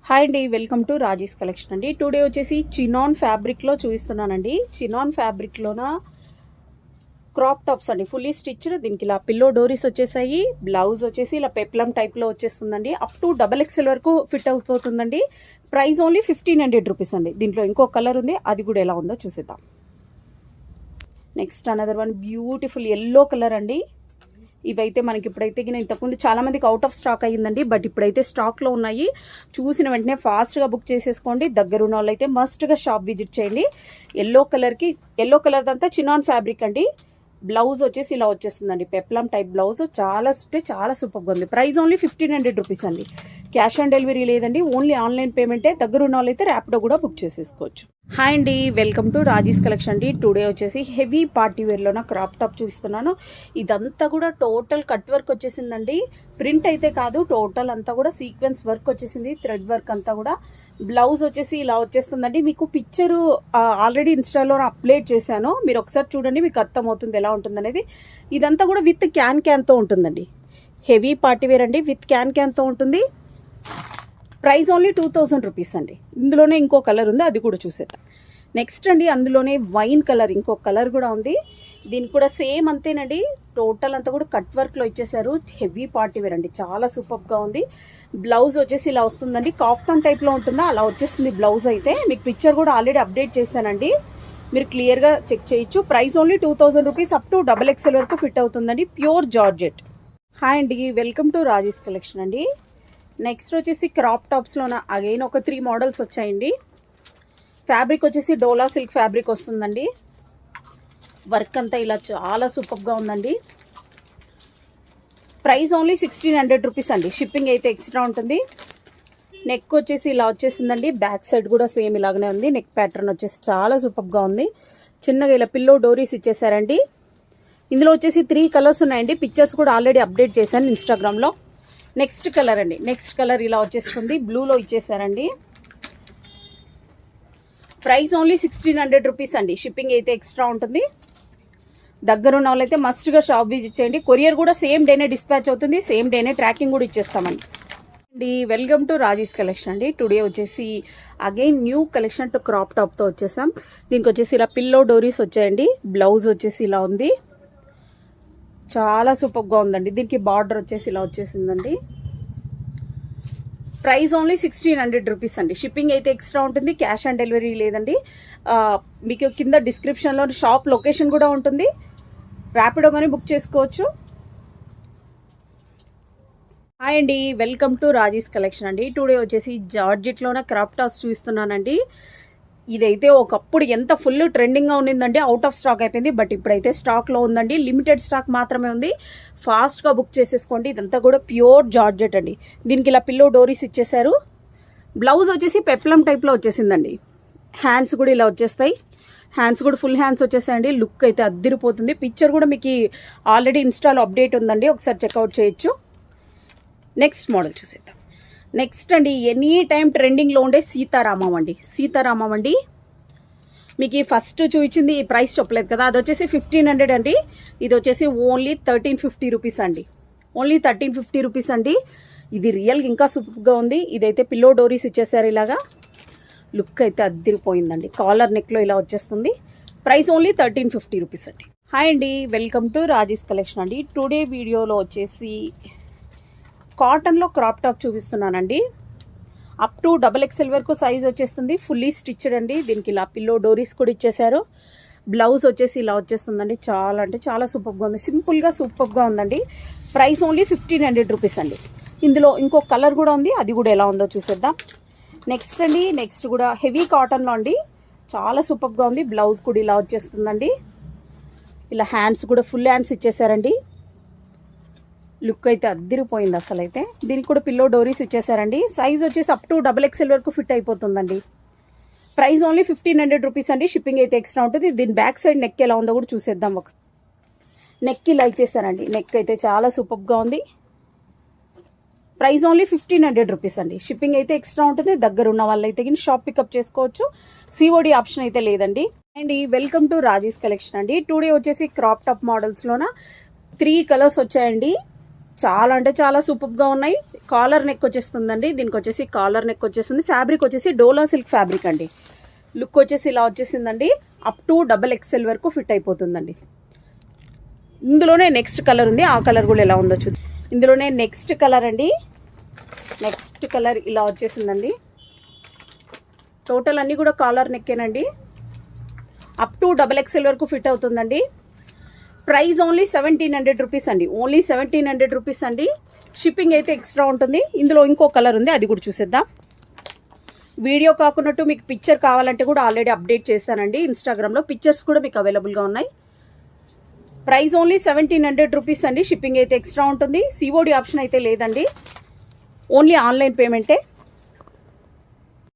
Hi అండి, welcome to Raji's collection అండి. Today వచ్చేసి చినాన్ ఫ్యాబ్రిక్లో చూపిస్తున్నానండి. చినాన్ ఫ్యాబ్రిక్లోన క్రాప్ టాప్స్ అండి, ఫుల్లీ స్టిచ్డ్. దీనికి ఇలా పిల్లో డోరీస్ వచ్చేసాయి. బ్లౌజ్ వచ్చేసి ఇలా పెప్లం టైప్లో వచ్చేస్తుందండి. అప్ టు XXL వరకు ఫిట్ అయిపోతుందండి. ప్రైస్ ఓన్లీ 1500 రూపీస్ అండి. దీంట్లో ఇంకో కలర్ ఉంది, అది కూడా ఎలా ఉందో చూసేద్దాం. Next another one beautiful yellow colour అండి. ఇవైతే మనకి ఇప్పుడైతే ఇంతకుముందు చాలా మందికి అవుట్ ఆఫ్ స్టాక్ అయ్యిందండి, బట్ ఇప్పుడైతే స్టాక్లో ఉన్నాయి. చూసిన వెంటనే ఫాస్ట్గా బుక్ చేసేసుకోండి. దగ్గరున్న వాళ్ళు అయితే మస్ట్గా షాప్ విజిట్ చేయండి. ఎల్లో కలర్ దంతా చినాన్ ఫ్యాబ్రిక్ అండి. బ్లౌజ్ వచ్చేసి ఇలా వచ్చేస్తుందండి, పెప్లం టైప్ బ్లౌజ్. చాలా సూపర్గా ఉంది. ప్రైస్ ఓన్లీ 1500 రూపీస్ అండి. క్యాష్ ఆన్ డెలివరీ లేదండి, ఓన్లీ ఆన్లైన్ పేమెంటే. దగ్గరున్న వాళ్ళు అయితే ర్యాపిడో కూడా బుక్ చేసేసుకోవచ్చు. హాయ్ అండి, వెల్కమ్ టు రాజీస్ కలెక్షన్ అండి. టుడే వచ్చేసి హెవీ పార్టీ వేర్లోన క్రాప్ టాప్ చూపిస్తున్నాను. ఇదంతా కూడా టోటల్ కట్ వర్క్ వచ్చేసిందండి. ప్రింట్ అయితే కాదు, టోటల్ అంతా కూడా సీక్వెన్స్ వర్క్ వచ్చేసింది, థ్రెడ్ వర్క్ అంతా కూడా. బ్లౌజ్ వచ్చేసి ఇలా వచ్చేస్తుందండి. మీకు పిక్చరు ఆల్రెడీ ఇన్స్టాలో అప్లోడ్ చేశాను, మీరు ఒకసారి చూడండి, మీకు అర్థమవుతుంది ఎలా ఉంటుంది అనేది. ఇదంతా కూడా విత్ క్యాన్తో ఉంటుందండి. హెవీ పార్టీ వేర్ అండి, విత్ క్యాన్తో ఉంటుంది. ప్రైస్ ఓన్లీ 2000 రూపీస్ అండి. ఇందులోనే ఇంకో కలర్ ఉంది, అది కూడా చూసేద్దాం. నెక్స్ట్ అండి, అందులోనే వైన్ కలర్, ఇంకో కలర్ కూడా ఉంది. దీనికి కూడా సేమ్ అంతేనండి. టోటల్ అంతా కూడా కట్ వర్క్లో ఇచ్చేసారు. హెవీ పార్టీ వేర్ అండి, చాలా సూపర్గా ఉంది. బ్లౌజ్ వచ్చేసి ఇలా వస్తుందండి. కాఫ్తాన్ టైప్లో ఉంటుందా అలా వచ్చేస్తుంది బ్లౌజ్ అయితే. మీకు పిక్చర్ కూడా ఆల్రెడీ అప్డేట్ చేశానండి, మీరు క్లియర్గా చెక్ చేయొచ్చు. Price only 2000 rupees. Up to XXL వరకు ఫిట్ అవుతుందండి. Pure georgette. హాయ్ అండి, వెల్కమ్ టు రాజీస్ కలెక్షన్ అండి. నెక్స్ట్ వచ్చేసి క్రాప్ టాప్స్లోన అగైన్ ఒక 3 మోడల్స్ వచ్చాయండి. ఫ్యాబ్రిక్ వచ్చేసి డోలా సిల్క్ ఫ్యాబ్రిక్ వస్తుందండి. వర్క్ అంతా ఇలా చాలా సూపర్గా ఉందండి. ప్రైస్ ఓన్లీ 1600 రూపీస్ అండి. షిప్పింగ్ అయితే ఎక్స్ట్రా ఉంటుంది. నెక్ వచ్చేసి ఇలా వచ్చేసిందండి. బ్యాక్ సైడ్ కూడా సేమ్ ఇలాగనే ఉంది. నెక్ ప్యాటర్న్ వచ్చేసి చాలా సూపర్గా ఉంది. చిన్నగా ఇలా పిల్లో డోరీస్ ఇచ్చేసారండి. ఇందులో వచ్చేసి 3 కలర్స్ ఉన్నాయండి. పిక్చర్స్ కూడా ఆల్రెడీ అప్డేట్ చేశాను ఇన్స్టాగ్రామ్లో. నెక్స్ట్ కలర్ అండి, నెక్స్ట్ కలర్ ఇలా వచ్చేస్తుంది, బ్లూలో ఇచ్చేసారండి. ప్రైస్ ఓన్లీ 1600 రూపీస్ అండి. షిప్పింగ్ అయితే ఎక్స్ట్రా ఉంటుంది. దగ్గరున్న వాళ్ళైతే మస్ట్గా షాప్ విజిట్ చేయండి. కొరియర్ కూడా సేమ్ డేనే డిస్పాచ్ అవుతుంది, సేమ్ డేనే ట్రాకింగ్ కూడా ఇచ్చేస్తామండి. వెల్కమ్ టు రాజీస్ కలెక్షన్ అండి. టుడే వచ్చేసి again new collection to crop టాప్తో వచ్చేసాం. దీనికి వచ్చేసి ఇలా పిల్లో డోరీస్ వచ్చాయండి. బ్లౌజ్ వచ్చేసి ఇలా ఉంది, చాలా సూపర్గా ఉందండి. దీనికి బార్డర్ వచ్చేసి ఇలా వచ్చేసిందండి. ప్రైస్ ఓన్లీ 1600 రూపీస్ అండి. షిప్పింగ్ అయితే ఎక్స్ట్రా ఉంటుంది. క్యాష్ ఆన్ డెలివరీ లేదండి. మీకు కింద డిస్క్రిప్షన్లో షాప్ లొకేషన్ కూడా ఉంటుంది, ర్యాపిడో కానీ బుక్ చేసుకోవచ్చు. హాయ్ అండి, వెల్కమ్ టు రాజీస్ కలెక్షన్ అండి. టుడే వచ్చేసి జార్జెట్లోనే క్రాప్ టాప్స్ చూపిస్తున్నానండి. ఇదైతే ఒకప్పుడు ఎంత ఫుల్ ట్రెండింగ్గా ఉండిందండి, అవుట్ ఆఫ్ స్టాక్ అయిపోయింది, బట్ ఇప్పుడైతే స్టాక్లో ఉందండి. లిమిటెడ్ స్టాక్ మాత్రమే ఉంది, ఫాస్ట్గా బుక్ చేసేసుకోండి. ఇదంతా కూడా ప్యూర్ జార్జెట్ అండి. దీనికి ఇలా పిల్లో డోరీస్ ఇచ్చేసారు. బ్లౌజ్ వచ్చేసి పెప్లం టైప్లో వచ్చేసిందండి. హ్యాండ్స్ కూడా ఇలా వచ్చేస్తాయి. హ్యాండ్స్ కూడా ఫుల్ హ్యాండ్స్ వచ్చేసాయండి. లుక్ అయితే అద్దిరిపోతుంది. పిక్చర్ కూడా మీకు ఆల్రెడీ ఇన్స్టాలో అప్డేట్ ఉందండి, ఒకసారి చెక్అవుట్ చేయొచ్చు. నెక్స్ట్ మోడల్ చూసేద్దాం. నెక్స్ట్ అండి, ఎనీ టైం ట్రెండింగ్లో ఉండే సీతారామం అండి. మీకు ఫస్ట్ చూపించింది ఈ ప్రైస్ చెప్పలేదు కదా, అది వచ్చేసి 1500 అండి. ఇది వచ్చేసి ఓన్లీ 1350 రూపీస్ అండి. ఓన్లీ 1350 రూపీస్ అండి. ఇది రియల్గా ఇంకా సూపర్గా ఉంది. ఇదైతే పిల్లో డోరీస్ ఇచ్చేసారు ఇలాగా. లుక్ అయితే అద్దిరిపోయిందండి. కాలర్ నెక్లో ఇలా వచ్చేస్తుంది. ప్రైస్ ఓన్లీ 1350 రూపీస్ అండి. హాయ్ అండి, వెల్కమ్ టు రాజీస్ కలెక్షన్ అండి. టుడే వీడియోలో వచ్చేసి కాటన్లో క్రాప్ టాప్ చూపిస్తున్నానండి. అప్ టు XXL వరకు సైజ్ వచ్చేస్తుంది. ఫుల్లీ స్టిచ్డ్ అండి. దీనికి ఇలా పిల్లో డోరీస్ కూడా ఇచ్చేసారు. బ్లౌజ్ వచ్చేసి ఇలా వచ్చేస్తుందండి. చాలా అంటే చాలా సూపర్గా ఉంది. సింపుల్గా సూపర్గా ఉందండి. ప్రైస్ ఓన్లీ 1500 రూపీస్ అండి. ఇందులో ఇంకో కలర్ కూడా ఉంది, అది కూడా ఎలా ఉందో చూసేద్దాం. నెక్స్ట్ అండి, నెక్స్ట్ కూడా హెవీ కాటన్లో అండి, చాలా సూపర్గా ఉంది. బ్లౌజ్ కూడా ఇలా వచ్చేస్తుందండి. ఇలా హ్యాండ్స్ కూడా ఫుల్ హ్యాండ్స్ ఇచ్చేసారండి. లుక్ అయితే అద్దిరిపోయింది అసలు అయితే. దీనికి కూడా పిల్లో డోరీస్ ఇచ్చేసారండి. సైజ్ వచ్చేసి అప్ టు XXL వరకు ఫిట్ అయిపోతుందండి. ప్రైస్ ఓన్లీ 1500 రూపీస్ అండి. షిప్పింగ్ అయితే ఎక్స్ట్రా ఉంటుంది. దీని బ్యాక్ సైడ్ నెక్ ఎలా ఉందో కూడా చూసేద్దాం ఒకసారి. నెక్ ఇలా ఇచ్చేసారండి. నెక్ అయితే చాలా సూపర్గా ఉంది. ప్రైస్ ఓన్లీ 1500 రూపీస్ అండి. షిప్పింగ్ అయితే ఎక్స్ట్రా ఉంటుంది. దగ్గర ఉన్న వాళ్ళైతే కానీ షాప్ పికప్ చేసుకోవచ్చు. COD ఆప్షన్ అయితే లేదండి. And welcome to Raji's collection అండి. టుడే వచ్చేసి క్రాప్ టాప్ మోడల్స్లోన 3 కలర్స్ వచ్చాయండి. చాలా అంటే చాలా సూపర్గా ఉన్నాయి. కాలర్ నెక్ వచ్చేస్తుందండి. దీనికి వచ్చేసి కాలర్ నెక్ వచ్చేస్తుంది. ఫ్యాబ్రిక్ వచ్చేసి డోలా సిల్క్ ఫ్యాబ్రిక్ అండి. లుక్ వచ్చేసి ఇలా వచ్చేసిందండి. అప్ టు XXL వరకు ఫిట్ అయిపోతుందండి. ఇందులోనే నెక్స్ట్ కలర్ ఉంది, ఆ కలర్ కూడా ఎలా ఉందో చూద్దాం. ఇందులోనే నెక్స్ట్ కలర్ అండి. నెక్స్ట్ కలర్ ఇలా వచ్చేసిందండి. టోటల్ అన్నీ కూడా కాలర్ నెక్కేనండి. అప్ టు XXL వరకు ఫిట్ అవుతుందండి. ప్రైస్ ఓన్లీ 1700 రూపీస్ అండి. ఓన్లీ 1700 రూపీస్ అండి. షిప్పింగ్ అయితే ఎక్స్ట్రా ఉంటుంది. ఇందులో ఇంకో కలర్ ఉంది, అది కూడా చూసేద్దాం. వీడియో కాకున్నట్టు మీకు పిక్చర్ కావాలంటే కూడా ఆల్రెడీ అప్డేట్ చేశానండి ఇన్స్టాగ్రామ్లో. పిక్చర్స్ కూడా మీకు అవైలబుల్గా ఉన్నాయి. ప్రైస్ ఓన్లీ 1700 రూపీస్ అండి. షిప్పింగ్ అయితే ఎక్స్ట్రా ఉంటుంది. COD ఆప్షన్ అయితే లేదండి. Only online పేమెంటే.